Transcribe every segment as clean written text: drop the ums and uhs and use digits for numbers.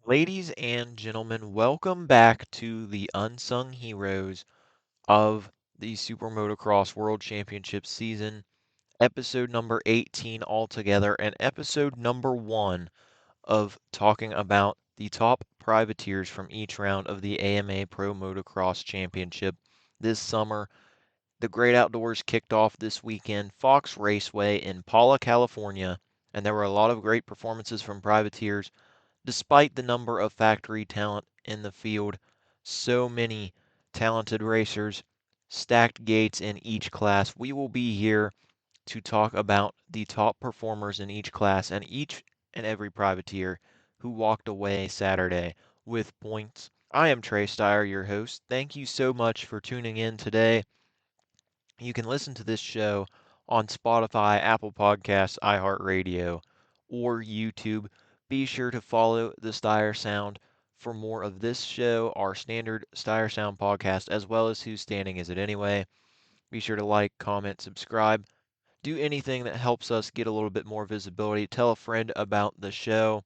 Ladies and gentlemen, welcome back to the Unsung Heroes of the Super Motocross World Championship season, episode number 18 altogether, and episode number 1 of talking about the top privateers from each round of the AMA Pro Motocross Championship this summer. The great outdoors kicked off this weekend, Fox Raceway in Paula, California, and there were a lot of great performances from privateers despite the number of factory talent in the field. So many talented racers, stacked gates in each class. We will be here to talk about the top performers in each class and each and every privateer who walked away Saturday with points. I am Trey Stire, your host. Thank you so much for tuning in today. You can listen to this show on Spotify, Apple Podcasts, iHeart Radio, or YouTube. Be sure to follow the Stire Sound for more of this show, our standard Stire Sound podcast, as well as Whose Standing Is It Anyway. Be sure to like, comment, subscribe. Do anything that helps us get a little bit more visibility. Tell a friend about the show,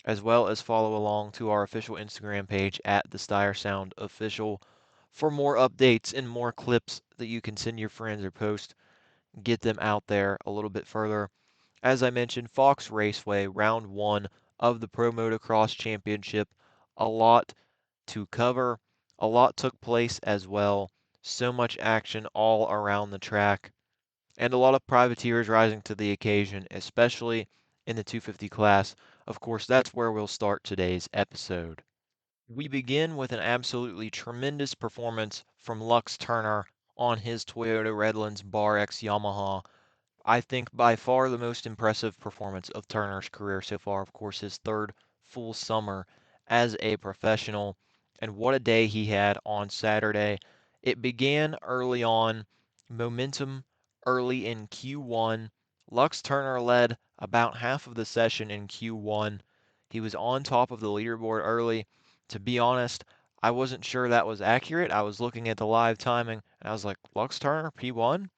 as well as follow along to our official Instagram page at the Stire Sound Official for more updates and more clips that you can send your friends or post, get them out there a little bit further. As I mentioned, Fox Raceway, round one of the Pro Motocross Championship. A lot to cover. A lot took place as well. So much action all around the track. And a lot of privateers rising to the occasion, especially in the 250 class. Of course, that's where we'll start today's episode. We begin with an absolutely tremendous performance from Lux Turner on his Toyota Redlands Bar X Yamaha. I think by far the most impressive performance of Turner's career so far. Of course, his third full summer as a professional. And what a day he had on Saturday. It began early on, momentum early in Q1. Lux Turner led about half of the session in Q1. He was on top of the leaderboard early. To be honest, I wasn't sure that was accurate. I was looking at the live timing and I was like, Lux Turner, P1?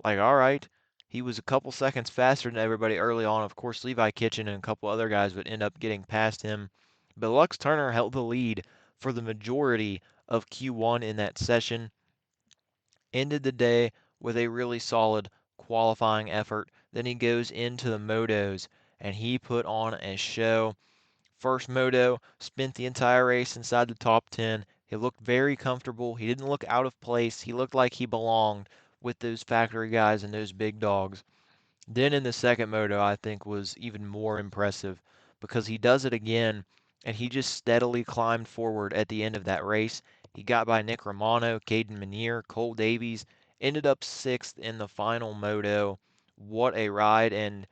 Like, all right. He was a couple seconds faster than everybody early on. Of course, Levi Kitchen and a couple other guys would end up getting past him. But Lux Turner held the lead for the majority of Q1 in that session. Ended the day with a really solid qualifying effort. Then he goes into the motos and he put on a show. First moto, spent the entire race inside the top 10. He looked very comfortable. He didn't look out of place. He looked like he belonged with those factory guys and those big dogs. Then in the second moto, I think was even more impressive because he does it again and he just steadily climbed forward at the end of that race. He got by Nick Romano, Caden Minier, Cole Davies, ended up sixth in the final moto. What a ride! And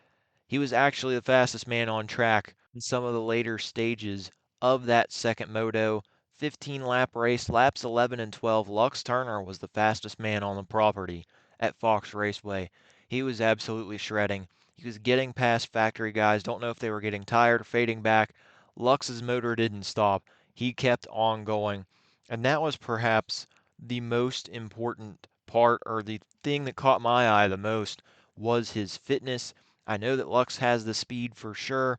he was actually the fastest man on track in some of the later stages of that second moto. 15 lap race, laps 11 and 12. Lux Turner was the fastest man on the property at Fox Raceway. He was absolutely shredding. He was getting past factory guys. Don't know if they were getting tired or fading back. Lux's motor didn't stop. He kept on going. And that was perhaps the most important part, or the thing that caught my eye the most, was his fitness. I know that Lux has the speed for sure.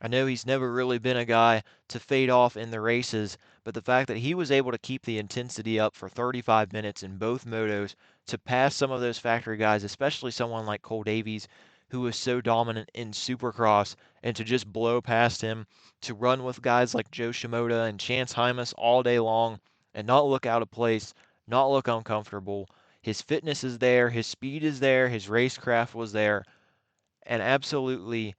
I know he's never really been a guy to fade off in the races, but the fact that he was able to keep the intensity up for 35 minutes in both motos to pass some of those factory guys, especially someone like Cole Davies, who was so dominant in Supercross, and to just blow past him, to run with guys like Joe Shimoda and Chance Hymas all day long and not look out of place, not look uncomfortable. His fitness is there, his speed is there, his racecraft was there. An absolutely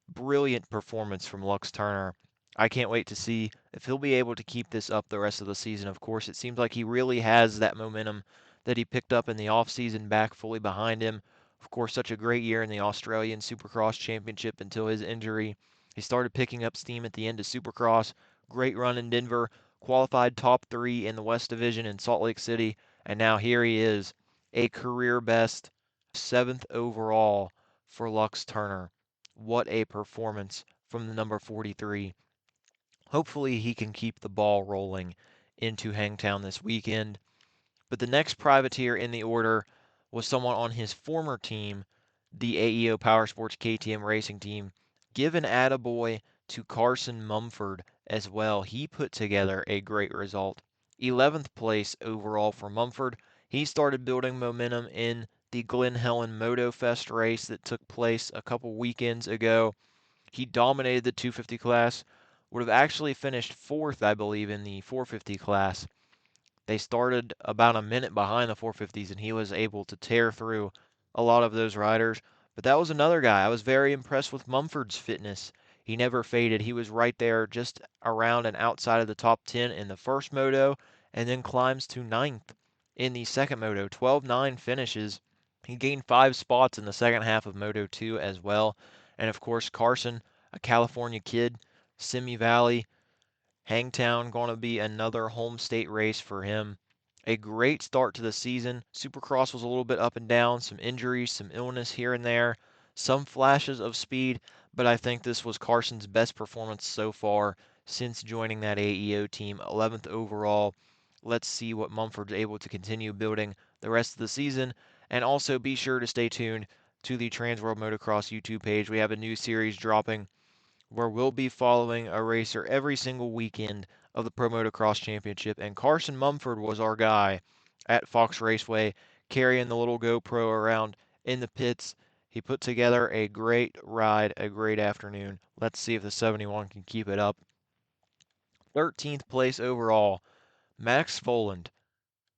brilliant performance from Lux Turner. I can't wait to see if he'll be able to keep this up the rest of the season. Of course, it seems like he really has that momentum that he picked up in the offseason back fully behind him. Of course, such a great year in the Australian Supercross Championship until his injury. He started picking up steam at the end of Supercross. Great run in Denver, qualified top three in the West Division in Salt Lake City, and now here he is, a career best seventh overall for Lux Turner. What a performance from the number 43. Hopefully, he can keep the ball rolling into Hangtown this weekend. But the next privateer in the order was someone on his former team, the AEO Power Sports KTM Racing Team. Give an attaboy to Carson Mumford as well. He put together a great result. 11th place overall for Mumford. He started building momentum in the Glen Helen Moto Fest race that took place a couple weekends ago. He dominated the 250 class, would have actually finished fourth, I believe, in the 450 class. They started about a minute behind the 450s, and he was able to tear through a lot of those riders. But that was another guy. I was very impressed with Mumford's fitness. He never faded. He was right there just around and outside of the top 10 in the first moto, and then climbs to ninth in the second moto. 12-9 finishes. He gained 5 spots in the second half of Moto 2 as well. And of course, Carson, a California kid, Simi Valley, Hangtown going to be another home state race for him. A great start to the season. Supercross was a little bit up and down, some injuries, some illness here and there, some flashes of speed, but I think this was Carson's best performance so far since joining that AEO team, 11th overall. Let's see what Mumford's able to continue building the rest of the season, and also be sure to stay tuned to the Transworld Motocross YouTube page. We have a new series dropping where we'll be following a racer every single weekend of the Pro Motocross Championship. And Carson Mumford was our guy at Fox Raceway, carrying the little GoPro around in the pits. He put together a great ride, a great afternoon. Let's see if the 71 can keep it up. 13th place overall, Max Voland,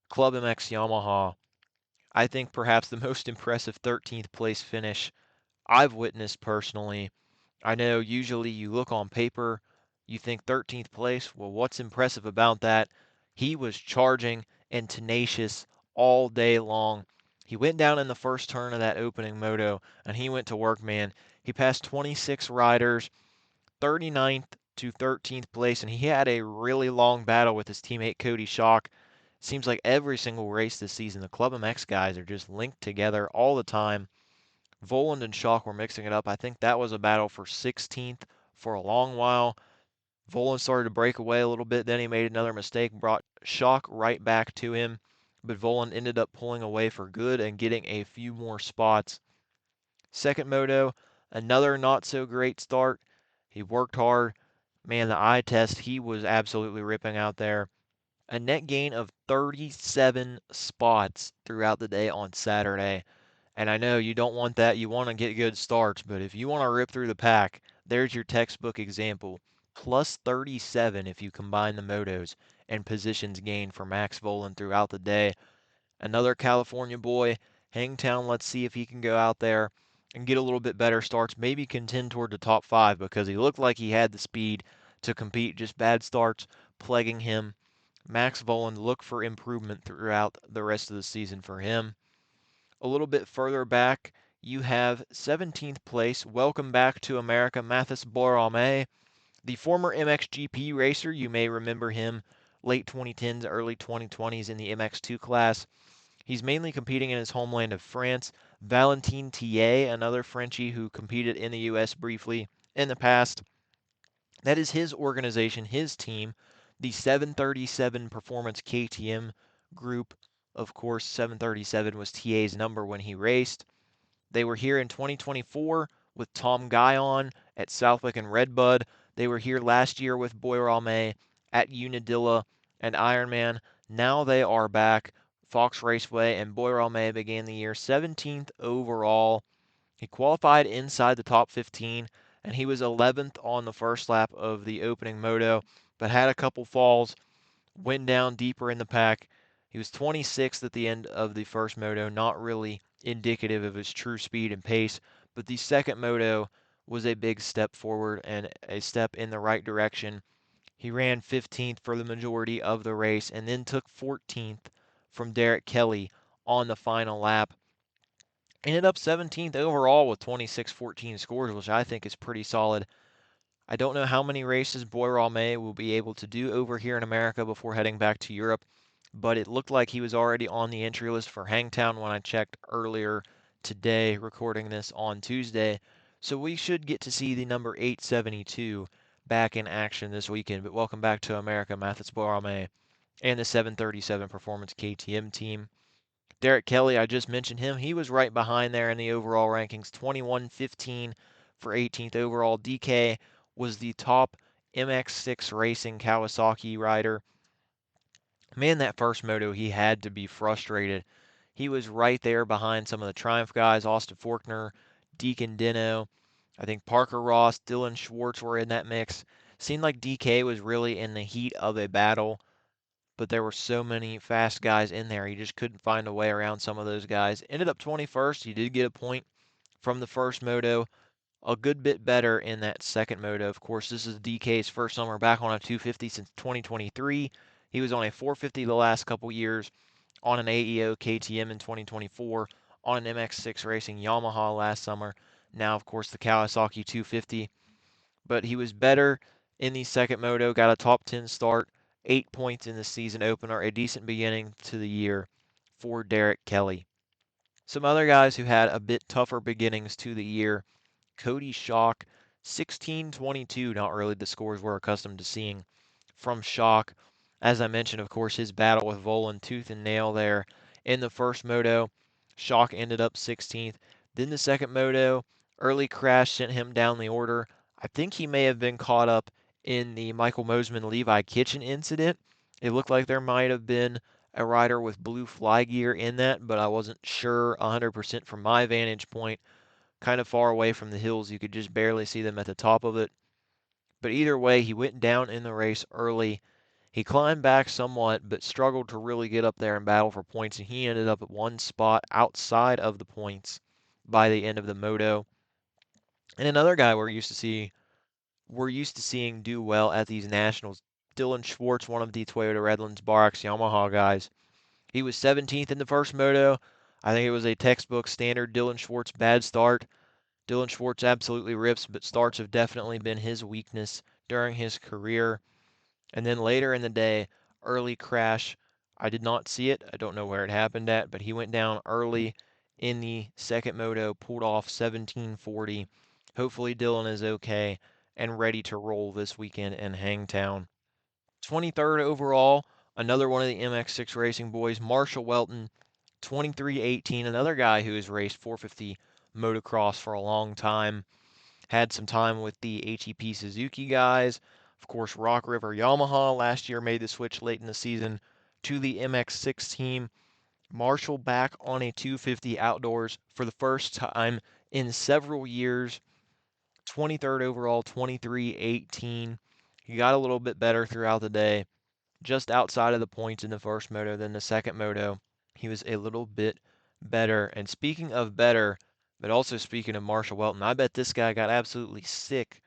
Club MX Yamaha. I think perhaps the most impressive 13th place finish I've witnessed personally. I know usually you look on paper, you think 13th place. Well, what's impressive about that? He was charging and tenacious all day long. He went down in the first turn of that opening moto and he went to work, man. He passed 26 riders, 39th to 13th place, and he had a really long battle with his teammate Cody Schock. Seems like every single race this season, the Club MX guys are just linked together all the time. Voland and Schock were mixing it up. I think that was a battle for 16th for a long while. Voland started to break away a little bit. Then he made another mistake, brought Schock right back to him. But Voland ended up pulling away for good and getting a few more spots. Second moto, another not so great start. He worked hard. Man, the eye test, he was absolutely ripping out there. A net gain of 37 spots throughout the day on Saturday. And I know you don't want that. You want to get good starts, but if you want to rip through the pack, there's your textbook example. Plus 37 if you combine the motos and positions gained for Max Voland throughout the day. Another California boy, Hangtown. Let's see if he can go out there and get a little bit better starts, maybe contend toward the top 5 because he looked like he had the speed to compete. Just bad starts plaguing him. Max Voland, look for improvement throughout the rest of the season for him. A little bit further back, you have 17th place. Welcome back to America, Mathis Borame, the former MXGP racer. You may remember him late 2010s, early 2020s in the MX2 class. He's mainly competing in his homeland of France. Valentin Tillet, another Frenchie who competed in the U.S. briefly in the past. That is his organization, his team, the 737 Performance KTM group. Of course, 737 was TA's number when he raced. They were here in 2024 with Tom Guyon at Southwick and Redbud. They were here last year with Boyrame at Unadilla and Ironman. Now they are back. Fox Raceway and Boyrame began the year 17th overall. He qualified inside the top 15, and he was 11th on the first lap of the opening moto, but had a couple falls, went down deeper in the pack. He was 26th at the end of the first moto, not really indicative of his true speed and pace, but the second moto was a big step forward and a step in the right direction. He ran 15th for the majority of the race and then took 14th from Derek Kelly on the final lap. Ended up 17th overall with 26-14 scores, which I think is pretty solid. I don't know how many races Boyrame will be able to do over here in America before heading back to Europe, but it looked like he was already on the entry list for Hangtown when I checked earlier today, recording this on Tuesday. So we should get to see the number 872 back in action this weekend. But welcome back to America, Mathis Boyrame and the 737 Performance KTM team. Derek Kelly, I just mentioned him. He was right behind there in the overall rankings, 21-15 for 18th overall. DK was the top MX6 Racing Kawasaki rider. Man, that first moto, he had to be frustrated. He was right there behind some of the Triumph guys, Austin Forkner, Deacon Dino. I think Parker Ross, Dylan Schwartz were in that mix. Seemed like DK was really in the heat of a battle, but there were so many fast guys in there. He just couldn't find a way around some of those guys. Ended up 21st. He did get a point from the first moto, a good bit better in that second moto. Of course, this is DK's first summer back on a 250 since 2023. He was on a 450 the last couple years, on an AEO KTM in 2024, on an MX6 Racing Yamaha last summer. Now, of course, the Kawasaki 250. But he was better in the second moto, got a top 10 start, 8 points in the season opener, a decent beginning to the year for Derek Kelly. Some other guys who had a bit tougher beginnings to the year: Cody Schock, 16-22, not really the scores we're accustomed to seeing from Schock. As I mentioned, of course, his battle with Volan tooth and nail there in the first moto. Schock ended up 16th. Then the second moto, early crash sent him down the order. I think he may have been caught up in the Michael Mosman Levi Kitchen incident. It looked like there might have been a rider with blue fly gear in that, but I wasn't sure 100% from my vantage point. Kind of far away from the hills, you could just barely see them at the top of it. But either way, he went down in the race early. He climbed back somewhat, but struggled to really get up there and battle for points, and he ended up at one spot outside of the points by the end of the moto. And another guy we're used to seeing do well at these nationals, Dylan Schwartz, one of the Toyota Redlands Barax Yamaha guys. He was 17th in the first moto. I think it was a textbook standard Dylan Schwartz bad start. Dylan Schwartz absolutely rips, but starts have definitely been his weakness during his career. And then later in the day, early crash. I did not see it. I don't know where it happened at, but he went down early in the second moto, pulled off 1740. Hopefully Dylan is okay and ready to roll this weekend in Hangtown. 23rd overall, another one of the MX6 Racing boys, Marshall Welton, 23-18, another guy who has raced 450 motocross for a long time. Had some time with the HEP Suzuki guys. Of course, Rock River Yamaha last year made the switch late in the season to the MX6 team. Marshall back on a 250 outdoors for the first time in several years. 23rd overall, 23-18. He got a little bit better throughout the day, just outside of the points in the first moto. Then the second moto, he was a little bit better. And speaking of better, but also speaking of Marshall Welton, I bet this guy got absolutely sick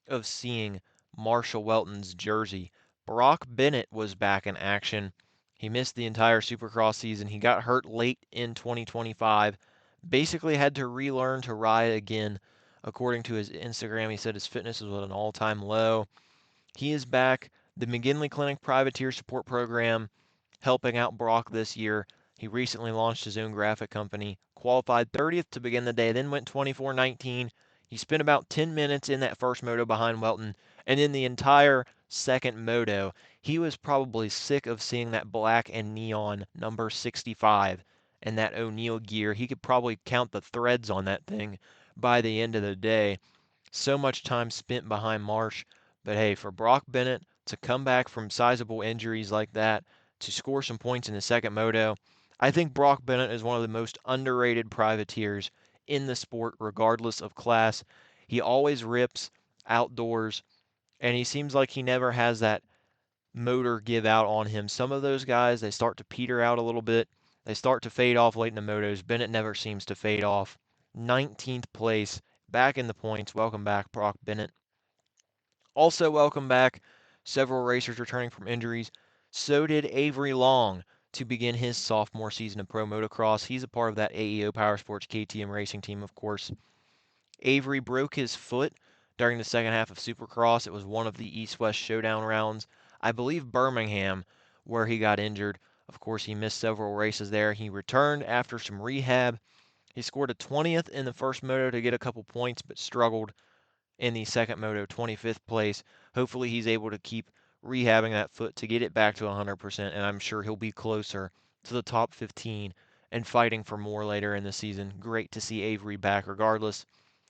of seeing Marshall Welton's jersey. Brock Bennett was back in action. He missed the entire Supercross season. He got hurt late in 2025. Basically had to relearn to ride again. According to his Instagram, he said his fitness was at an all-time low. He is back. The McGinley Clinic Privateer Support Program helping out Brock this year. He recently launched his own graphic company, qualified 30th to begin the day, then went 24-19. He spent about 10 minutes in that first moto behind Welton, and in the entire second moto, he was probably sick of seeing that black and neon number 65 and that O'Neill gear. He could probably count the threads on that thing by the end of the day. So much time spent behind Marsh. But hey, for Brock Bennett to come back from sizable injuries like that, to score some points in the second moto, I think Brock Bennett is one of the most underrated privateers in the sport, regardless of class. He always rips outdoors, and he seems like he never has that motor give out on him. Some of those guys, they start to peter out a little bit. They start to fade off late in the motos. Bennett never seems to fade off. 19th place, back in the points. Welcome back, Brock Bennett. Also, welcome back several racers returning from injuries. So did Avery Long to begin his sophomore season of pro motocross. He's a part of that AEO Powersports KTM racing team, of course. Avery broke his foot during the second half of Supercross. It was one of the East-West Showdown rounds. I believe Birmingham, where he got injured. Of course, he missed several races there. He returned after some rehab. He scored a 20th in the first moto to get a couple points, but struggled in the second moto, 25th place. Hopefully he's able to keep rehabbing that foot to get it back to 100%, and I'm sure he'll be closer to the top 15 and fighting for more later in the season. Great to see Avery back regardless.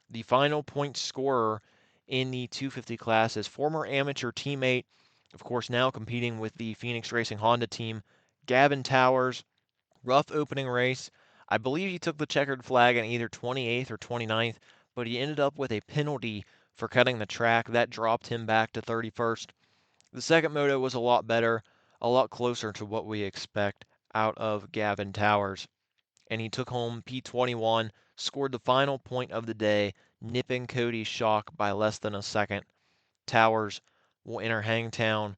The final point scorer in the 250 class. His former amateur teammate, of course, now competing with the Phoenix Racing Honda team, Gavin Towers. Rough opening race. I believe he took the checkered flag in either 28th or 29th, but he ended up with a penalty for cutting the track. That dropped him back to 31st. The second moto was a lot better, a lot closer to what we expect out of Gavin Towers. And he took home P21, scored the final point of the day, nipping Cody Schock by less than a second. Towers will enter Hangtown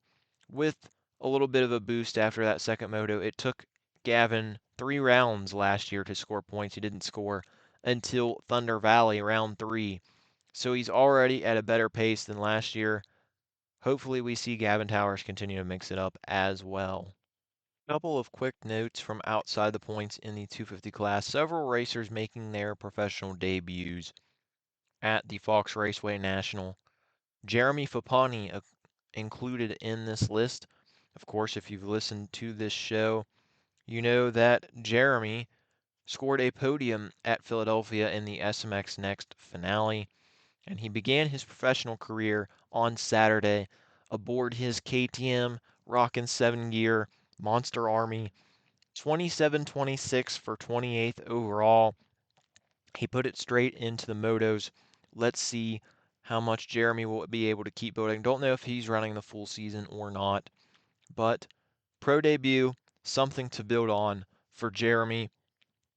with a little bit of a boost after that second moto. It took Gavin 3 rounds last year to score points. He didn't score until Thunder Valley, round 3. So he's already at a better pace than last year. Hopefully, we see Gavin Towers continue to mix it up as well. A couple of quick notes from outside the points in the 250 class. Several racers making their professional debuts at the Fox Raceway National. Jeremy Fapani included in this list. Of course, if you've listened to this show, you know that Jeremy scored a podium at Philadelphia in the SMX Next finale, and he began his professional career on Saturday aboard his KTM Rockin' 7 Gear Monster Army, 27-26 for 28th overall. He put it straight into the motos. Let's see how much Jeremy will be able to keep building. Don't know if he's running the full season or not, but pro debut, something to build on for Jeremy.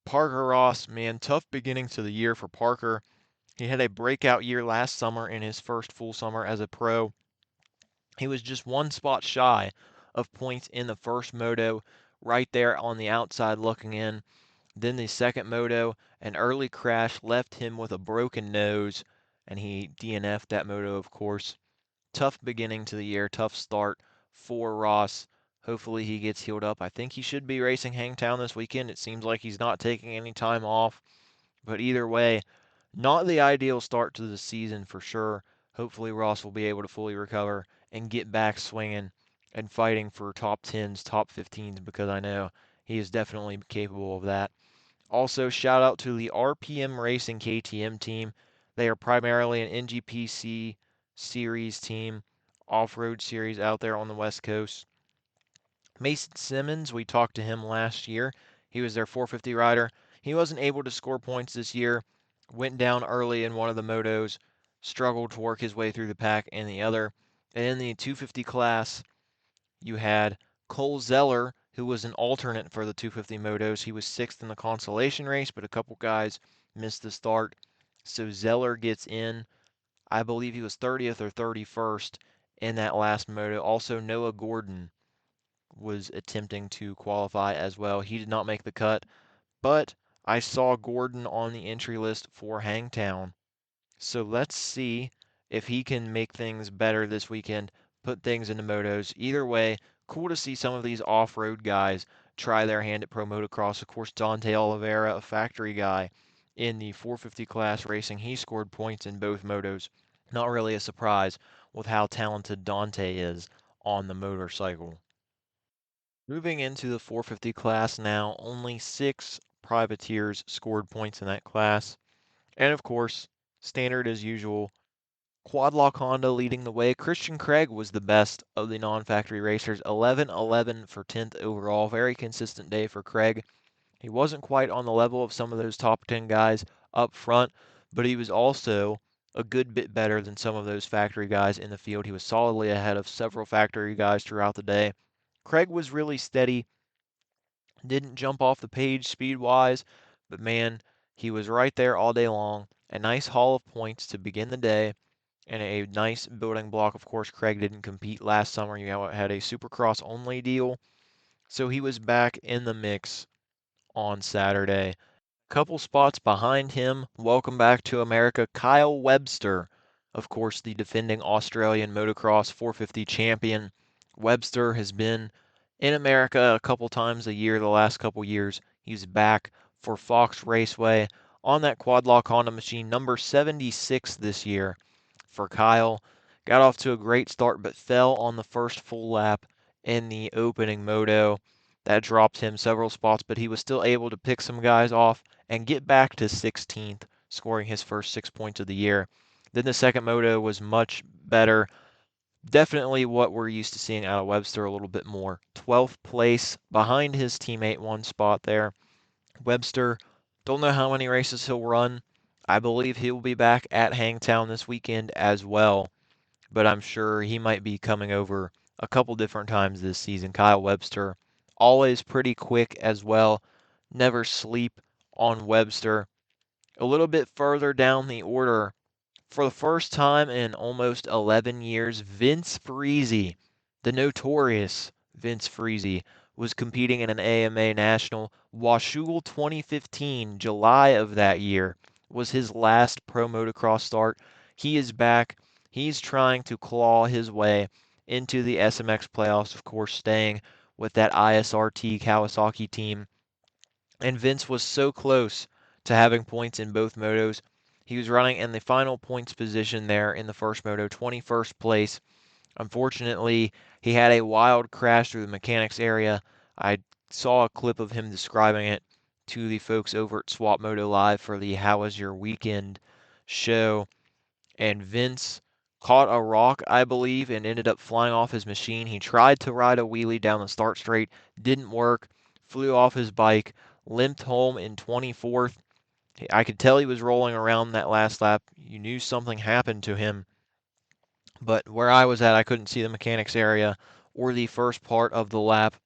Parker Ross, man, tough beginning to the year for Parker. He had a breakout year last summer in his first full summer as a pro. He was just one spot shy of points in the first moto, right there on the outside looking in. Then the second moto, an early crash left him with a broken nose, and he DNF'd that moto, of course. Tough beginning to the year, tough start for Ross. Hopefully he gets healed up. I think he should be racing Hangtown this weekend. It seems like he's not taking any time off. But either way, not the ideal start to the season for sure. Hopefully Ross will be able to fully recover and get back swinging and fighting for top 10s, top 15s, because I know he is definitely capable of that. Also, shout out to the RPM Racing KTM team. They are primarily an NGPC series team, off-road series out there on the West Coast. Mason Simmons, we talked to him last year. He was their 450 rider. He wasn't able to score points this year. Went down early in one of the motos, struggled to work his way through the pack in the other. And in the 250 class, you had Cole Zeller, who was an alternate for the 250 motos. He was 6th in the consolation race, but a couple guys missed the start. So Zeller gets in. I believe he was 30th or 31st in that last moto. Also, Noah Gordon was attempting to qualify as well. He did not make the cut, but I saw Gordon on the entry list for Hangtown. So let's see if he can make things better this weekend, put things into motos. Either way, cool to see some of these off-road guys try their hand at pro motocross. Of course, Dante Oliveira, a factory guy in the 450 class racing, he scored points in both motos. Not really a surprise with how talented Dante is on the motorcycle. Moving into the 450 class now, only 6 privateers scored points in that class. And of course, standard as usual, Quadlock Honda leading the way. Christian Craig was the best of the non-factory racers, 11-11 for 10th overall. Very consistent day for Craig. He wasn't quite on the level of some of those top 10 guys up front, but he was also a good bit better than some of those factory guys in the field. He was solidly ahead of several factory guys throughout the day. Craig was really steady, didn't jump off the page speed-wise, but man, he was right there all day long. A nice haul of points to begin the day and a nice building block. Of course, Craig didn't compete last summer. You had a Supercross only deal, so he was back in the mix on Saturday. Couple spots behind him, welcome back to America, Kyle Webster. Of course, the defending Australian motocross 450 champion. Webster has been in America a couple times a year the last couple years. He's back for Fox Raceway on that Quadlock Honda machine, number 76 this year for Kyle. Got off to a great start, but fell on the first full lap in the opening moto. That dropped him several spots, but he was still able to pick some guys off and get back to 16th, scoring his first 6 points of the year. Then the second moto was much better. Definitely what we're used to seeing out of Webster a little bit more. 12th place behind his teammate, one spot there. Webster, don't know how many races he'll run. I believe he'll be back at Hangtown this weekend as well, but I'm sure he might be coming over a couple different times this season. Kyle Webster, always pretty quick as well. Never sleep on Webster. A little bit further down the order, for the first time in almost 11 years, Vince Friese, the notorious Vince Friese, was competing in an AMA National. Washougal 2015, July of that year, was his last pro motocross start. He is back. He's trying to claw his way into the SMX playoffs, of course, staying with that ISRT Kawasaki team. And Vince was so close to having points in both motos. He was running in the final points position there in the first moto, 21st place. Unfortunately, he had a wild crash through the mechanics area. I saw a clip of him describing it to the folks over at Swap Moto Live for the How Was Your Weekend show, and Vince caught a rock, I believe, and ended up flying off his machine. He tried to ride a wheelie down the start straight, didn't work, flew off his bike, limped home in 24th. I could tell he was rolling around that last lap. You knew something happened to him, but where I was at, I couldn't see the mechanics area or the first part of the lap.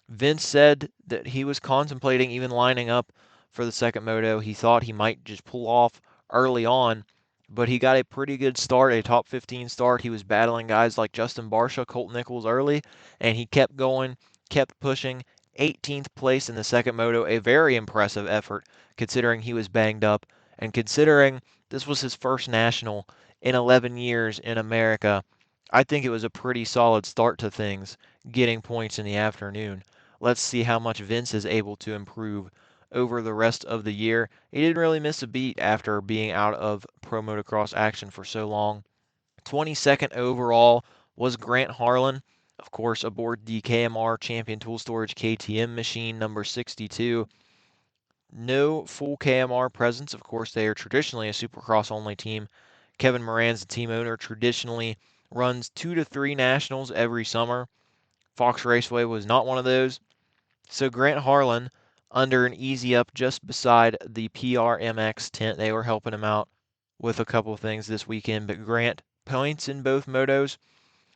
Vince said that he was contemplating even lining up for the second moto. He thought he might just pull off early on, but he got a pretty good start, a top 15 start. He was battling guys like Justin Barsha, Colt Nichols early, and he kept going, kept pushing. 18th place in the second moto, a very impressive effort considering he was banged up and considering this was his first national in 11 years in America. I think it was a pretty solid start to things, getting points in the afternoon. Let's see how much Vince is able to improve over the rest of the year. He didn't really miss a beat after being out of pro motocross action for so long. 22nd overall was Grant Harlan, of course, aboard the KMR Champion Tool Storage KTM machine number 62. No full KMR presence. Of course, they are traditionally a Supercross only team. Kevin Moran's the team owner, traditionally runs 2 to 3 nationals every summer. Fox Raceway was not one of those. So Grant Harlan, under an easy up just beside the PRMX tent, they were helping him out with a couple of things this weekend. But Grant, points in both motos,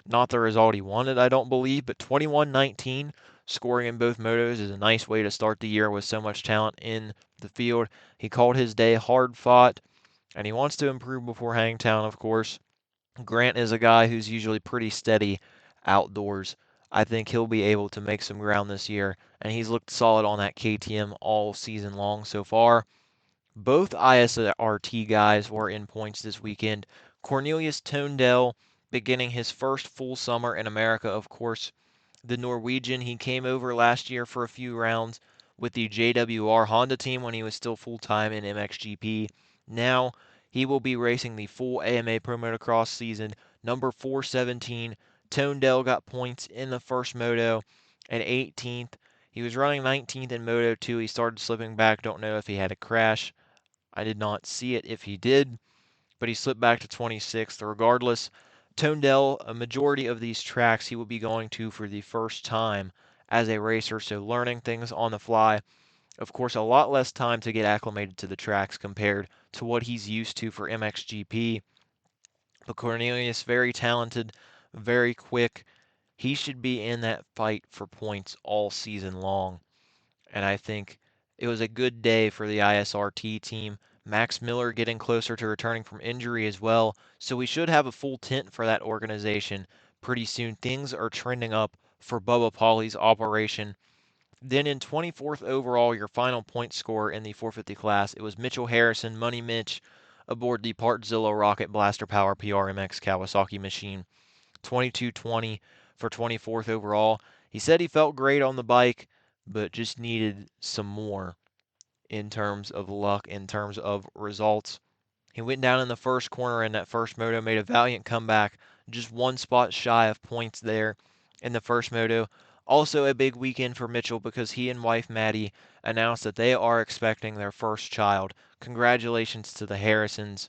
not the result he wanted, I don't believe, but 21-19 scoring in both motos is a nice way to start the year with so much talent in the field. He called his day hard fought, and he wants to improve before Hangtown, of course. Grant is a guy who's usually pretty steady outdoors. I think he'll be able to make some ground this year, and he's looked solid on that KTM all season long so far. Both ISRT guys were in points this weekend. Cornelius Tondell beginning his first full summer in America, of course. The Norwegian, he came over last year for a few rounds with the JWR Honda team when he was still full-time in MXGP. Now he will be racing the full AMA Pro Motocross season, number 417. Tondell got points in the first moto at 18th. He was running 19th in Moto 2. He started slipping back. Don't know if he had a crash. I did not see it if he did, but he slipped back to 26th. Regardless, Tondell, a majority of these tracks he will be going to for the first time as a racer, so learning things on the fly. Of course, a lot less time to get acclimated to the tracks compared to what he's used to for MXGP. But Cornelius, very talented, very quick. He should be in that fight for points all season long. And I think it was a good day for the ISRT team. Max Miller getting closer to returning from injury as well, so we should have a full tent for that organization pretty soon. Things are trending up for Bubba Pauly's operation. Then in 24th overall, your final point scorer in the 450 class, it was Mitchell Harrison, Money Mitch, aboard the Partzilla Rocket Blaster Power PRMX Kawasaki machine. 22:20 for 24th overall. He said he felt great on the bike, but just needed some more in terms of luck, in terms of results. He went down in the first corner in that first moto, made a valiant comeback, just one spot shy of points there in the first moto. Also a big weekend for Mitchell because he and wife Maddie announced that they are expecting their first child. Congratulations to the Harrisons.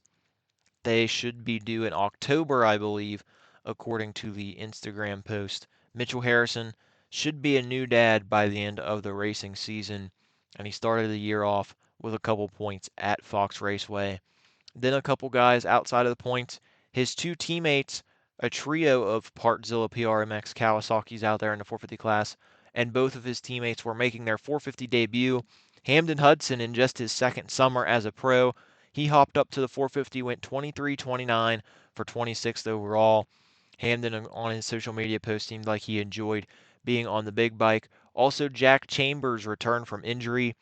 birthday should be due in October, I believe, according to the Instagram post. Mitchell Harrison should be a new dad by the end of the racing season, and he started the year off with a couple points at Fox Raceway. Then a couple guys outside of the points. His two teammates, a trio of Partzilla PRMX Kawasaki's out there in the 450 class, and both of his teammates were making their 450 debut. Hamden Hudson, in just his second summer as a pro, he hopped up to the 450, went 23-29 for 26th overall. Hamden on his social media post seemed like he enjoyed being on the big bike. Also, Jack Chambers returned from injury.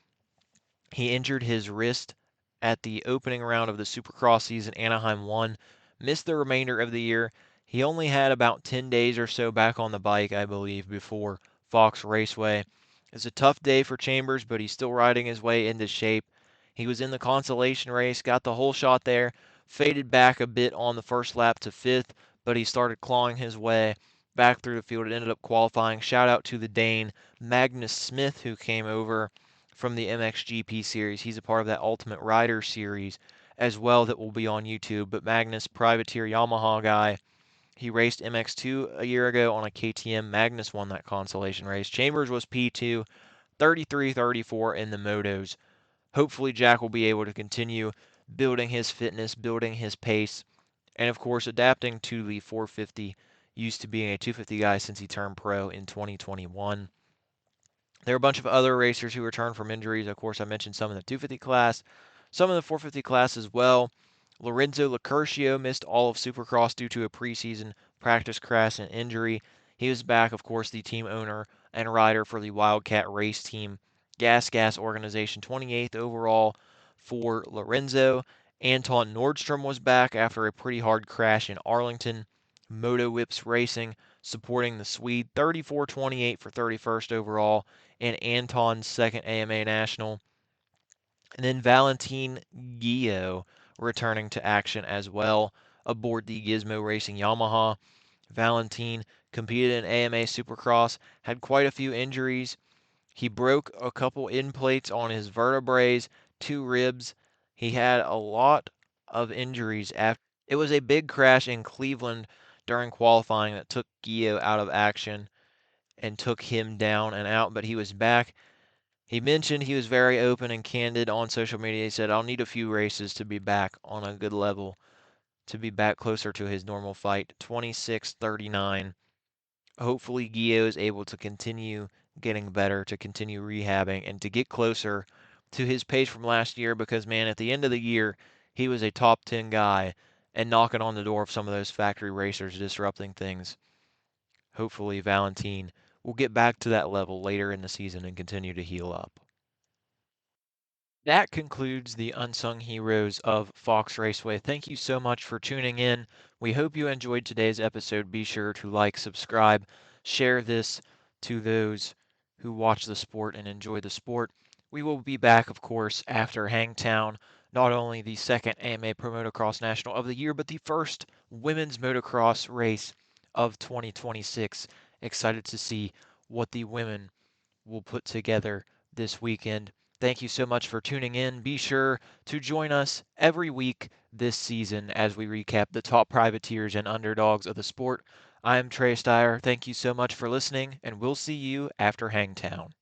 He injured his wrist at the opening round of the Supercross season, Anaheim 1, missed the remainder of the year. He only had about 10 days or so back on the bike, I believe, before Fox Raceway. It's a tough day for Chambers, but he's still riding his way into shape. He was in the consolation race, got the whole shot there, faded back a bit on the first lap to fifth, but he started clawing his way back through the field and ended up qualifying. Shout out to the Dane, Magnus Smith, who came over from the MXGP series. He's a part of that Ultimate Rider series as well that will be on YouTube. But Magnus, privateer Yamaha guy, he raced MX2 a year ago on a KTM. Magnus won that consolation race. Chambers was P2, 33-34 in the motos. Hopefully Jack will be able to continue building his fitness, building his pace, and of course adapting to the 450, used to being a 250 guy since he turned pro in 2021. There are a bunch of other racers who returned from injuries. Of course, I mentioned some in the 250 class, some in the 450 class as well. Lorenzo Locurcio missed all of Supercross due to a preseason practice crash and injury. He was back, of course, the team owner and rider for the Wildcat Race Team Gas organization, 28th overall for Lorenzo. Anton Nordstrom was back after a pretty hard crash in Arlington. Moto Whips Racing supporting the Swede, 34-28 for 31st overall in Anton's second AMA National. And then Valentin Guillot returning to action as well aboard the Gizmo Racing Yamaha. Valentin competed in AMA Supercross, had quite a few injuries. He broke a couple end plates on his vertebrae, two ribs. He had a lot of injuries after. It was a big crash in Cleveland during qualifying that took Guillot out of action and took him down and out, but he was back. He mentioned he was very open and candid on social media. He said, I'll need a few races to be back on a good level, to be back closer to his normal fight. 26-39. Hopefully, Guillot is able to continue getting better, to continue rehabbing, and to get closer to his pace from last year because, man, at the end of the year, he was a top 10 guy and knocking on the door of some of those factory racers, disrupting things. Hopefully, Valentin will get back to that level later in the season and continue to heal up. That concludes the Unsung Heroes of Fox Raceway. Thank you so much for tuning in. We hope you enjoyed today's episode. Be sure to like, subscribe, share this to those who watch the sport and enjoy the sport. We will be back, of course, after Hangtown, not only the second AMA Pro Motocross National of the year, but the first women's motocross race of 2026. Excited to see what the women will put together this weekend. Thank you so much for tuning in. Be sure to join us every week this season as we recap the top privateers and underdogs of the sport. I am Trey Stire. Thank you so much for listening, and we'll see you after Hangtown.